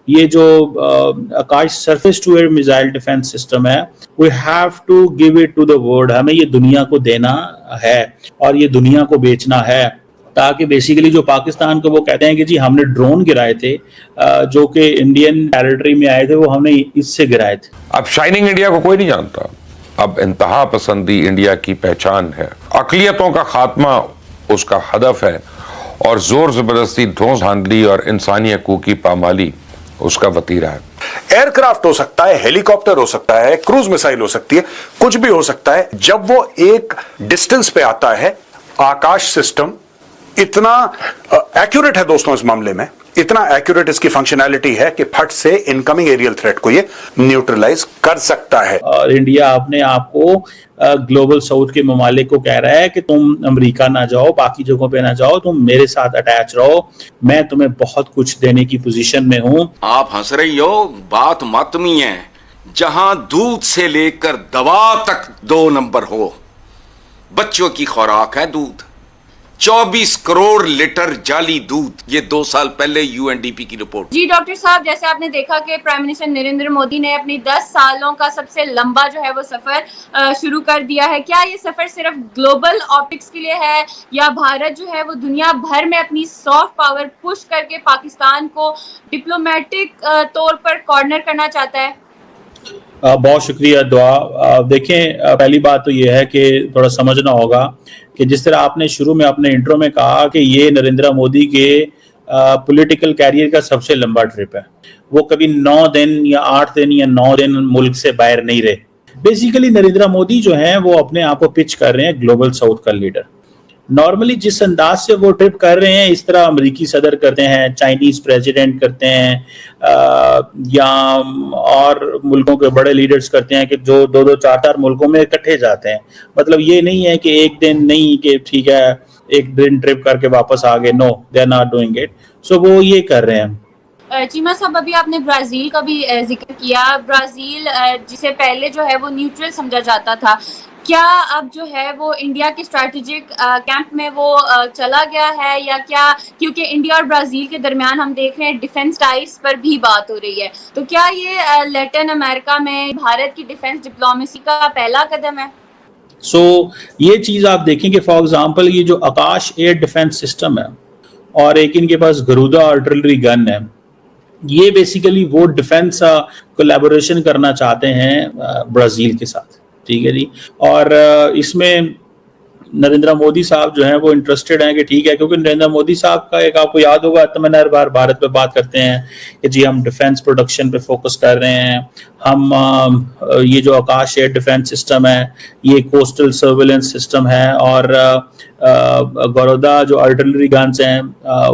ये जो Akash surface to air missile defence system है, we have to give it to the world. हमें ये दुनिया को देना है और ये दुनिया को बेचना है, ताकि बेसिकली जो पाकिस्तान को वो कहते हैं कि जी हमने ड्रोन गिराए थे जो कि इंडियन टेरिटरी में आए थे, वो हमने इससे गिराए थे। अब शाइनिंग इंडिया को कोई नहीं जानता, अब इंतहा पसंदी इंडिया की पहचान है। अक़लियतों का खात्मा उसका हदफ है और जोर जबरदस्ती धौंस धांधली और इंसानी हकूक़ की पामाली उसका वतीरा है। एयरक्राफ्ट हो सकता है, हेलीकॉप्टर हो सकता है, क्रूज मिसाइल हो सकती है, कुछ भी हो सकता है। जब वो एक डिस्टेंस पे आता है, आकाश सिस्टम इतना एक्यूरेट है दोस्तों, इस मामले में इतना एक्यूरेट इसकी फंक्शनैलिटी है कि फट से इनकमिंग एरियल थ्रेट को ये न्यूट्रलाइज कर सकता है। और इंडिया अपने आप को ग्लोबल साउथ के ममालिक को कह रहा है कि तुम अमेरिका ना जाओ, बाकी जगहों पे ना जाओ, तुम मेरे साथ अटैच रहो, मैं तुम्हें बहुत कुछ देने की पोजीशन में हूं। आप हंस रही हो, बात मातमी है। जहां दूध से लेकर दवा तक 2 नंबर हो, बच्चों की खुराक है दूध। 24 करोड़ लीटर जाली दूध, ये 2 साल पहले यूएनडीपी की रिपोर्ट। जी डॉक्टर साहब, जैसे आपने देखा कि प्राइम मिनिस्टर नरेंद्र मोदी ने अपनी 10 सालों का सबसे लंबा जो है वो सफर शुरू कर दिया है। क्या ये सफर सिर्फ ग्लोबल ऑप्टिक्स के लिए है, या भारत जो है वो दुनिया भर में अपनी सॉफ्ट पावर पुश करके पाकिस्तान को डिप्लोमेटिक तौर पर कॉर्नर करना चाहता है? बहुत शुक्रिया दुआ। देखें, पहली बात तो ये है कि थोड़ा समझना होगा कि जिस तरह आपने शुरू में अपने इंट्रो में कहा कि ये नरेंद्र मोदी के पॉलिटिकल कैरियर का सबसे लंबा ट्रिप है। वो कभी 9 दिन या 8 दिन या 9 दिन मुल्क से बाहर नहीं रहे। बेसिकली नरेंद्र मोदी जो हैं वो अपने आप को पिच कर रहे हैं ग्लोबल साउथ का लीडर। नॉर्मली जिस अंदाज से वो ट्रिप कर रहे हैं, इस तरह अमेरिकी सदर करते हैं, चाइनीज प्रेसिडेंट करते हैं, या और मुल्कों के बड़े लीडर्स करते हैं कि जो 2-2, 4-4 मुल्कों में इकट्ठे जाते हैं। मतलब ये नहीं है कि एक दिन नहीं कि ठीक है एक दिन ट्रिप करके वापस आ गए। No, they are not doing it. So वो ये कर रहे हैं। चीमा साहब, अभी आपने ब्राजील का भी जिक्र किया। ब्राजील जिसे पहले जो है वो न्यूट्रल समझा जाता था, क्या अब जो है वो इंडिया के स्ट्रैटेजिक कैंप में वो चला गया है, या क्या? क्योंकि इंडिया और ब्राजील के दरमियान हम देख रहे हैं डिफेंस टाइज पर भी बात हो रही है, तो क्या ये लैटिन अमेरिका में भारत की डिफेंस डिप्लोमेसी का पहला कदम है? ये चीज आप देखेंगे, फॉर एग्जांपल ये जो आकाश एयर डिफेंस सिस्टम है और एक इनके पास गरुदा आर्टिलरी गन है, ये बेसिकली वो डिफेंस कोलैबोरेशन करना चाहते हैं ब्राजील के साथ। ठीक है जी। और इसमें नरेंद्र मोदी साहब जो हैं वो इंटरेस्टेड हैं कि ठीक है, क्योंकि नरेंद्र मोदी साहब का एक आपको याद होगा तमन्ना हर बार भारत पे बात करते हैं कि जी हम डिफेंस प्रोडक्शन पे फोकस कर रहे हैं, हम ये जो आकाश एयर डिफेंस सिस्टम है ये कोस्टल सर्विलेंस सिस्टम है, और गरुदा जो आर्टिलरी गन्स हैं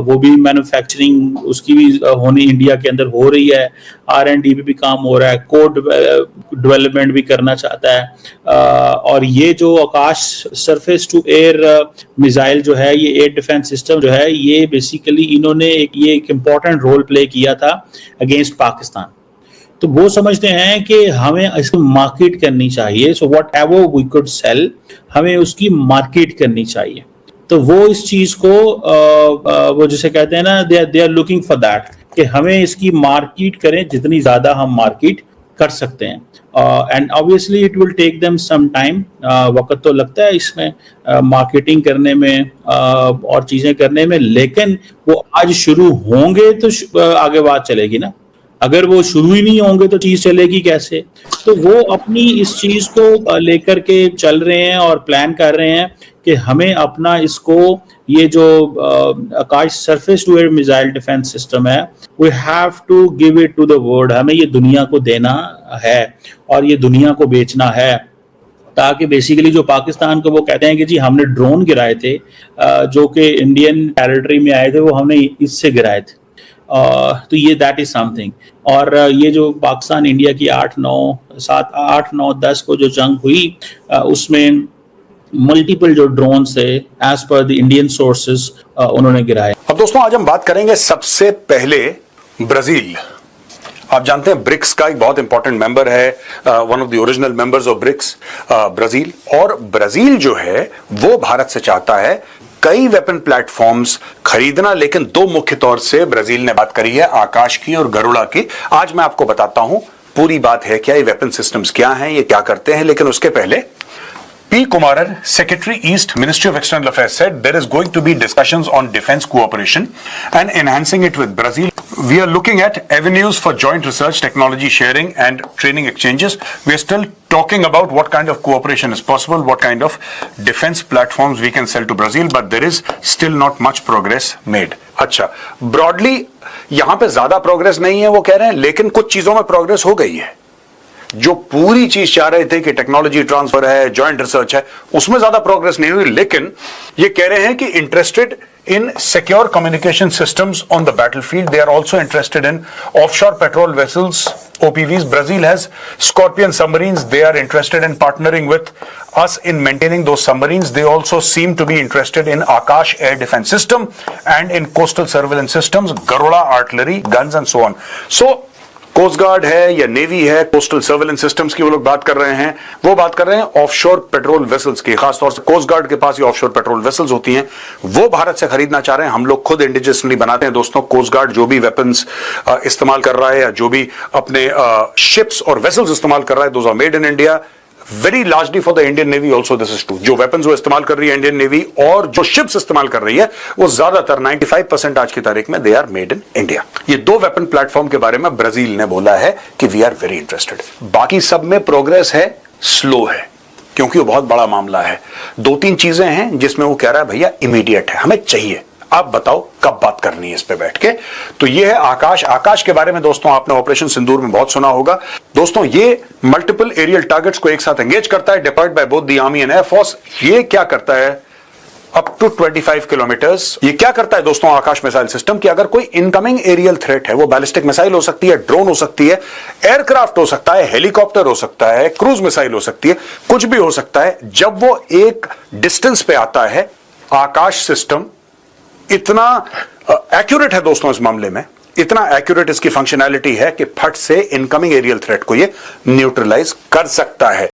वो भी मैन्युफैक्चरिंग उसकी भी होनी इंडिया के अंदर हो रही है। R&D पे भी काम हो रहा है, कोड डेवलपमेंट भी करना चाहता है। और ये जो Akash surface to air missile जो है, ये एयर डिफेंस सिस्टम जो है, ये बेसिकली इन्होंने एक इम्पॉर्टेंट रोल प्ले किया था अगेंस्ट पाकिस्तान। तो वो समझते हैं कि हमें इसको मार्केट करनी चाहिए। So whatever we could sell, हमें उसकी मार्केट करनी चाहिए। तो वो इस चीज को वो जिसे कहते हैं ना, they are looking for that, कि हमें इसकी मार्केट करें जितनी ज्यादा हम मार्केट कर सकते हैं। And obviously it will take them some time, वक्त तो लगता है इसमें मार्केटिंग करने में और चीजें करने में, लेकिन वो आज शुरू होंगे तो आगे बात चलेगी ना। अगर वो शुरू ही नहीं होंगे तो चीज चलेगी कैसे? तो वो अपनी इस चीज को लेकर के चल रहे हैं और प्लान कर रहे हैं कि हमें अपना इसको ये जो Akash surface to air missile defence system है, we have to give it to the world. हमें ये दुनिया को देना है और ये दुनिया को बेचना है, ताकि बेसिकली जो पाकिस्तान को वो कहते हैं कि जी हमने ड्रोन गिराए थे जो कि इंडियन टेरिटरी में आए थे, वो हमने इससे गिराए थे। तो ये दैट इज समथिंग। और ये जो पाकिस्तान इंडिया की 8-9-10 को जो जंग हुई, उसमें मल्टीपल जो ड्रोन थे as per the Indian sources उन्होंने गिराए। अब दोस्तों आज हम बात करेंगे सबसे पहले ब्राजील। आप जानते हैं ब्रिक्स का एक बहुत इंपॉर्टेंट मेंबर है, one of the original members of BRICS, Brazil. और ब्राजील जो है वो भारत से चाहता है कई वेपन प्लेटफॉर्म्स खरीदना, लेकिन दो मुख्य तौर से ब्राजील ने बात करी है, आकाश की और गरुड़ा की। आज मैं आपको बताता हूं पूरी बात है क्या, ये वेपन सिस्टम्स क्या हैं, ये क्या करते हैं। लेकिन उसके पहले P. Kumaran, Secretary East, Ministry of External Affairs, said there is going to be discussions on defense cooperation and enhancing it with Brazil. We are looking at avenues for joint research, technology sharing and training exchanges. We are still talking about what kind of cooperation is possible, what kind of defense platforms we can sell to Brazil, but there is still not much progress made. अच्छा, broadly यहां पे ज्यादा progress नहीं है वो कह रहे हैं, लेकिन कुछ चीजों में प्रोग्रेस हो गई है। जो पूरी चीज चाह रहे थे कि टेक्नोलॉजी ट्रांसफर है, जॉइंट रिसर्च है, उसमें ज्यादा प्रोग्रेस नहीं हुई। लेकिन ये कह रहे हैं कि interested in secure communication systems on the battlefield, they are also interested in offshore patrol vessels, OPVs. Brazil has Scorpion submarines. They are interested in partnering with us in maintaining those submarines. They also seem to be interested in Akash air defense system and in coastal surveillance systems, Garuda artillery, guns and so on. So coast guard है या navy है, coastal surveillance systems की वो लोग बात कर रहे हैं। वो बात कर रहे हैं ऑफशोर पेट्रोल वेसल्स की, खासतौर से कोस्ट गार्ड के पास ये ऑफशोर पेट्रोल वेसल्स होती हैं, वो भारत से खरीदना चाह रहे हैं। हम लोग खुद इंडिजिनसली बनाते हैं दोस्तों। कोस्ट गार्ड जो भी वेपन्स इस्तेमाल कर रहा है या जो भी अपने शिप्स और वेसल्स इस्तेमाल कर रहा है, those are made in India. Very largely for the Indian navy also this is true. जो वेपन्स वो इस्तेमाल कर रही है इंडियन नेवी और जो शिप्स इस्तेमाल कर रही है, वो ज्यादातर 95% आज की तारीख में they are made in India. ये दो वेपन प्लेटफॉर्म के बारे में ब्राजील ने बोला है कि वी आर वेरी इंटरेस्टेड। बाकी सब में प्रोग्रेस है, स्लो है, क्योंकि वो बहुत बड़ा मामला है। दो तीन चीजें हैं जिसमें वो कह रहा है भैया इमीडिएट है, हमें चाहिए, आप बताओ कब बात करनी है इस पे बैठ के। तो ये है आकाश। आकाश के बारे में दोस्तों आपने ऑपरेशन सिंदूर में बहुत सुना होगा। दोस्तों ये मल्टीपल एरियल टारगेट्स को एक साथ एंगेज करता है, deployed by both the army and air force. ये क्या करता है, अप टू 25 किलोमीटर्स। ये क्या करता है दोस्तों आकाश मिसाइल सिस्टम की, अगर कोई इनकमिंग एरियल थ्रेट है, वो बैलिस्टिक मिसाइल हो सकती है, ड्रोन हो सकती है, एयरक्राफ्ट हो सकता है, हेलीकॉप्टर हो सकता है, क्रूज मिसाइल हो सकती है, कुछ भी हो सकता है। जब वो एक डिस्टेंस पे आता है, आकाश सिस्टम इतना एक्यूरेट है दोस्तों इस मामले में, इतना एक्यूरेट इसकी फंक्शनैलिटी है कि फट से इनकमिंग एरियल थ्रेट को ये न्यूट्रलाइज कर सकता है।